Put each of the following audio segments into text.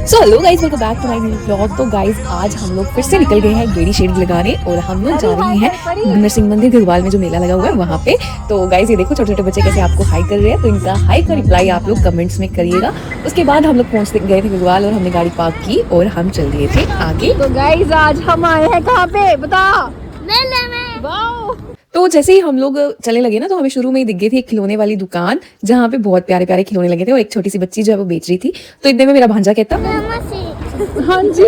So hello guys, welcome back to my new blog. तो guys आज हम लोग फिर से निकल गए हैं गेड़ी शेड लगाने और हम लोग जा रहे हैं नरसिंह मंदिर गढ़वाल में जो मेला लगा हुआ है वहाँ पे। तो गाइस ये देखो छोटे छोटे बच्चे कैसे आपको हाई कर रहे हैं, तो इनका हाई का रिप्लाई आप लोग कमेंट्स में करिएगा। उसके बाद हम लोग पहुँच गए थे गढ़वाल और हमने गाड़ी पार्क की और हम चल दिए थे आगे। तो गाइस आज हम आए हैं कहाँ पे बता? मेले में। वाओ। तो जैसे ही हम लोग चलने लगे ना, तो हमें शुरू में ही दिख गई थी एक खिलौने वाली दुकान जहाँ पे बहुत प्यारे प्यारे खिलौने लगे थे और एक छोटी सी बच्ची जो है वो बेच रही थी। तो इतने में मेरा भांजा कहता, हाँ जी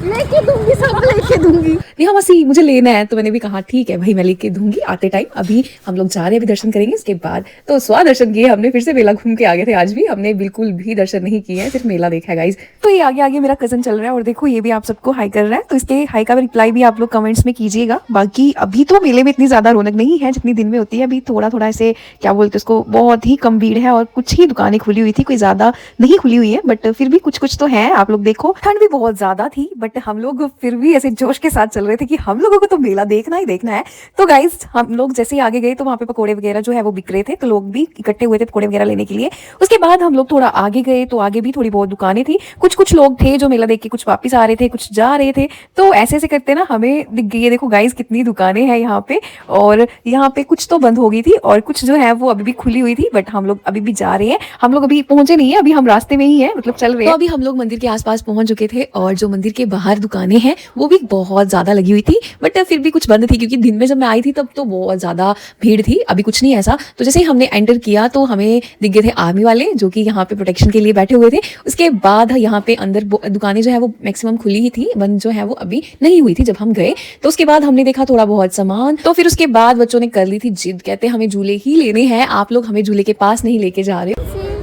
लेके दूंगी, सब लेके दूंगी। नहीं हाँ मसी मुझे लेना है। तो मैंने भी कहा ठीक है भाई, मैं लेके दूंगी आते टाइम। अभी हम लोग जा रहे हैं, अभी दर्शन करेंगे इसके बाद। तो स्वा दर्शन किए हमने, फिर से मेला घूम के आ गए थे। आज भी हमने बिल्कुल भी दर्शन नहीं किए हैं, सिर्फ मेला देखा है गाइस। तो ये आगे आगे मेरा कजन चल रहा है और देखो ये भी आप सबको हाई कर रहा है। तो इसके हाई का रिप्लाई भी आप लोग कमेंट्स में कीजिएगा। बाकी अभी तो मेले में इतनी ज्यादा रौनक नहीं है जितनी दिन में होती है। अभी थोड़ा थोड़ा ऐसे क्या बोलते हैं उसको, बहुत ही कम भीड़ है और कुछ ही दुकानें खुली हुई थी, कोई ज्यादा नहीं खुली हुई है, बट फिर भी कुछ कुछ तो है। आप लोग देखो ठंड भी बहुत ज्यादा थी, बट हम लोग फिर भी ऐसे जोश के साथ चल रहे थे कि हम लोगों को तो मेला देखना ही देखना है। तो गाइस हम लोग जैसे ही आगे गए तो वहाँ पे पकोड़े वगैरह जो है वो बिक रहे थे, तो लोग भी इकट्ठे हुए थे पकोड़े वगैरह लेने के लिए। उसके बाद हम लोग थोड़ा आगे गए तो आगे भी थोड़ी बहुत दुकानें थी। कुछ कुछ लोग थे जो मेला देख के कुछ वापिस आ रहे थे, कुछ जा रहे थे। तो ऐसे ऐसे करते ना हमें दिख गई है, देखो गाइस कितनी दुकानें हैं यहाँ पे। और यहाँ पे कुछ तो बंद हो गई थी और कुछ जो है वो अभी भी खुली हुई थी, बट हम लोग अभी भी जा रहे हैं। हम लोग अभी पहुंचे नहीं है, अभी हम रास्ते में ही है, मतलब चल रहे हैं। तो अभी हम लोग मंदिर के आसपास पहुंच चुके थे और जो मंदिर के बाहर दुकानें हैं वो भी बहुत ज्यादा लगी हुई थी, बट फिर भी कुछ बंद थी क्योंकि दिन में जब मैं आई थी तब तो बहुत ज्यादा भीड़ थी। अभी कुछ नहीं ऐसा। तो जैसे ही हमने एंटर किया तो हमें दिख गए थे आर्मी वाले जो कि यहाँ पे प्रोटेक्शन के लिए बैठे हुए थे। उसके बाद यहाँ पे अंदर दुकानें जो है वो मैक्सिमम खुली ही थी, बंद जो है वो अभी नहीं हुई थी जब हम गए। तो उसके बाद हमने देखा थोड़ा बहुत सामान। तो फिर उसके बाद बच्चों ने कर ली थी जिद, कहते हमें झूले ही लेने हैं, आप लोग हमें झूले के पास नहीं लेके जा रहे।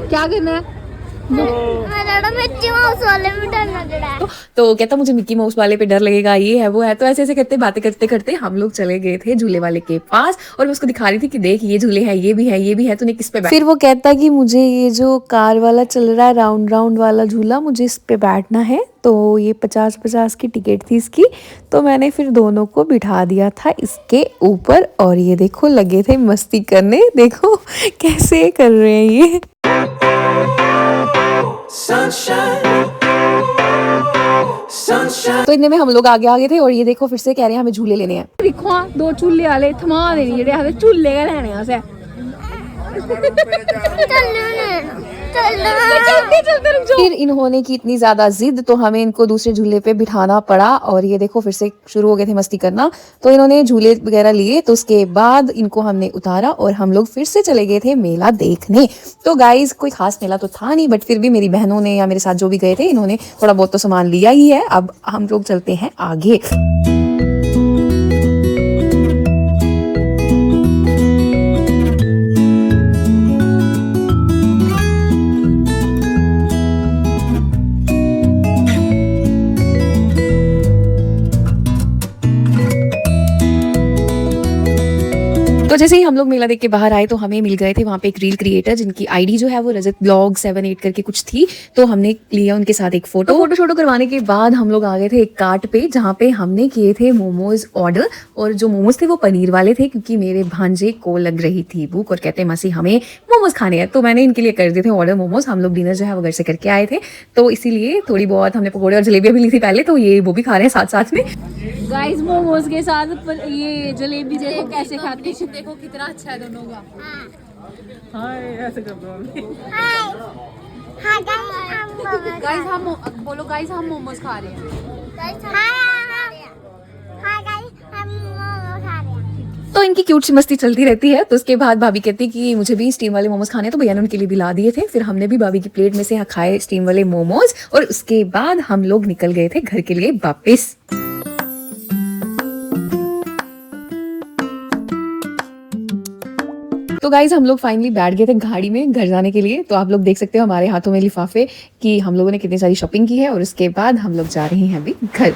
क्या करना है? मिक्की माउस वाले में डर लग रहा है। तो कहता मुझे मिक्की माउस वाले पे डर लगेगा, ये है वो है। तो ऐसे ऐसे करते बातें करते करते हम लोग चले गए थे झूले वाले के पास और मैं उसको दिखा रही थी कि देख ये झूले है, ये भी है, ये भी है, तूने किस पे बैठ। फिर वो कहता कि मुझे ये जो कार वाला चल रहा है राउंड राउंड वाला झूला, मुझे इस पे बैठना है। तो ये 50-50 की टिकट थी इसकी। तो मैंने फिर दोनों को बिठा दिया था इसके ऊपर और ये देखो लगे थे मस्ती करने। देखो कैसे कर रहे हैं ये। तो इतने में हम लोग आगे आगे थे और ये देखो फिर से कह रहे हैं हमें झूले लेने हैं। दिखो दो झूले वाले थमा देनी जेडे आखदे झूले गै लैने असें। फिर इन्होंने की इतनी ज्यादा जिद तो हमें इनको दूसरे झूले पे बिठाना पड़ा और ये देखो फिर से शुरू हो गए थे मस्ती करना। तो इन्होंने झूले वगैरह लिए, तो उसके बाद इनको हमने उतारा और हम लोग फिर से चले गए थे मेला देखने। तो गाइज कोई खास मेला तो था नहीं, बट फिर भी मेरी बहनों ने या मेरे साथ जो भी गए थे इन्होंने थोड़ा बहुत तो सामान लिया ही है। अब हम लोग चलते हैं आगे। तो जैसे ही हम लोग मेला देख के बाहर आए तो हमें मिल गए थे वहाँ पे एक रील क्रिएटर जिनकी आईडी जो है वो रजत ब्लॉग 78 करके कुछ थी। तो हमने लिया उनके साथ एक फोटो शोटो करवाने के बाद हम लोग आ गए थे एक कार्ट पे जहाँ पे हमने किए थे मोमोज ऑर्डर। और जो मोमोज थे वो पनीर वाले थे क्योंकि मेरे भांजे को लग रही थी भूख और कहते मसी हमें मोमोज खाने हैं। तो मैंने इनके लिए कर दिए थे ऑर्डर मोमोज। हम लोग डिनर जो है वो घर से करके आए थे, तो इसीलिए थोड़ी बहुत हमने पकौड़े और जलेबियाँ भी ली थी पहले, तो ये वो भी खा रहे हैं साथ साथ में। गाइस मोमोज के साथ ये जलेबी देखो कैसे खाते हैं, देखो कितना अच्छा है दोनों का। हाय गाइस हम बोलो गाइस हम मोमोज खा रहे हैं। तो इनकी क्यूट सी मस्ती चलती रहती है। तो उसके बाद भाभी कहती कि मुझे भी स्टीम वाले मोमोज खाने, तो भैया ने उनके लिए भी ला दिए थे। फिर हमने भी भाभी की प्लेट में से खाए स्टीम वाले मोमोज और उसके बाद हम लोग निकल गए थे घर के लिए वापस। तो गाइज हम लोग फाइनली बैठ गए थे गाड़ी में घर जाने के लिए। तो आप लोग देख सकते हो हमारे हाथों में लिफाफे कि हम लोगों ने कितनी सारी शॉपिंग की है और उसके बाद हम लोग जा रहे हैं अभी घर।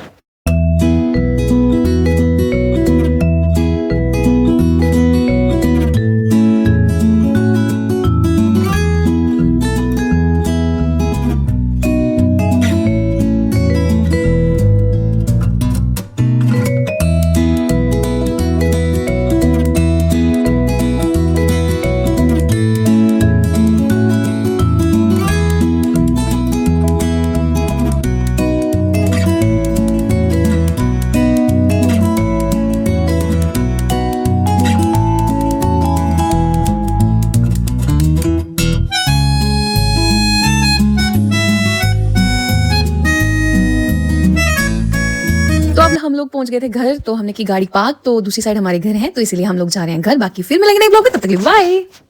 लोग पहुंच गए थे घर, तो हमने की गाड़ी पार्क, तो दूसरी साइड हमारे घर है, तो इसीलिए हम लोग जा रहे हैं घर। बाकी फिर मिलेंगे नए ब्लॉग में, तब तक के लिए बाय।